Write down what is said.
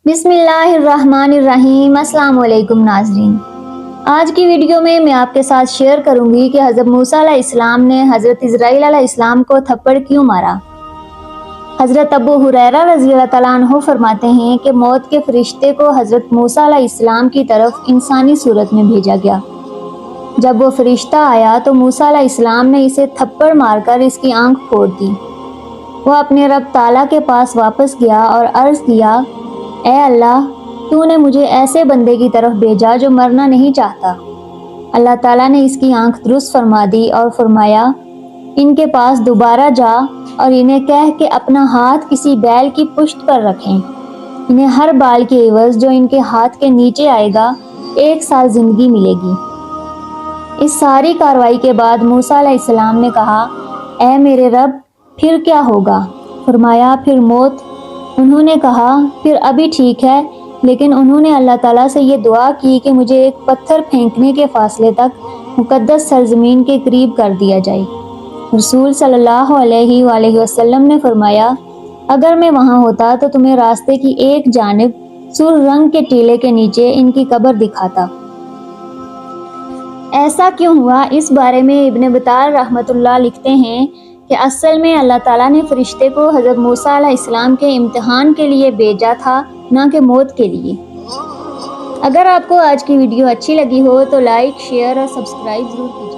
بسم اللہ الرحمن الرحیم۔ السلام علیکم ناظرین، آج کی ویڈیو میں آپ کے ساتھ شیئر کروں گی کہ حضرت موسیٰ علیہ السلام نے حضرت اسرائیل علیہ السلام کو تھپڑ کیوں مارا۔ حضرت ابو ہریرہ رضی اللہ تعالیٰ عنہ فرماتے ہیں کہ موت کے فرشتے کو حضرت موسیٰ علیہ السلام کی طرف انسانی صورت میں بھیجا گیا۔ جب وہ فرشتہ آیا تو موسیٰ علیہ السلام نے اسے تھپڑ مار کر اس کی آنکھ پھوڑ دی۔ وہ اپنے رب تعالیٰ کے پاس واپس گیا اور عرض کیا، اے اللہ، تو نے مجھے ایسے بندے کی طرف بھیجا جو مرنا نہیں چاہتا۔ اللہ تعالیٰ نے اس کی آنکھ درست فرما دی اور فرمایا، ان کے پاس دوبارہ جا اور انہیں کہہ کہ اپنا ہاتھ کسی بیل کی پشت پر رکھیں۔ انہیں ہر بال کے عوض جو ان کے ہاتھ کے نیچے آئے گا 1 سال زندگی ملے گی۔ اس ساری کارروائی کے بعد موسیٰ علیہ السلام نے کہا، اے میرے رب، پھر کیا ہوگا؟ فرمایا، پھر موت۔ انہوں نے کہا، پھر ابھی ٹھیک ہے، لیکن انہوں نے اللہ تعالیٰ سے یہ دعا کی کہ مجھے ایک پتھر پھینکنے کے فاصلے تک مقدس سرزمین کے قریب کر دیا جائے۔ رسول صلی اللہ علیہ وآلہ وسلم نے فرمایا، اگر میں وہاں ہوتا تو تمہیں راستے کی ایک جانب سرخ رنگ کے ٹیلے کے نیچے ان کی قبر دکھاتا۔ ایسا کیوں ہوا؟ اس بارے میں ابن بطال رحمۃ اللہ لکھتے ہیں کہ اصل میں اللہ تعالیٰ نے فرشتے کو حضرت موسیٰ علیہ السلام کے امتحان کے لیے بھیجا تھا، نہ کہ موت کے لیے۔ اگر آپ کو آج کی ویڈیو اچھی لگی ہو تو لائک، شیئر اور سبسکرائب ضرور کیجیے۔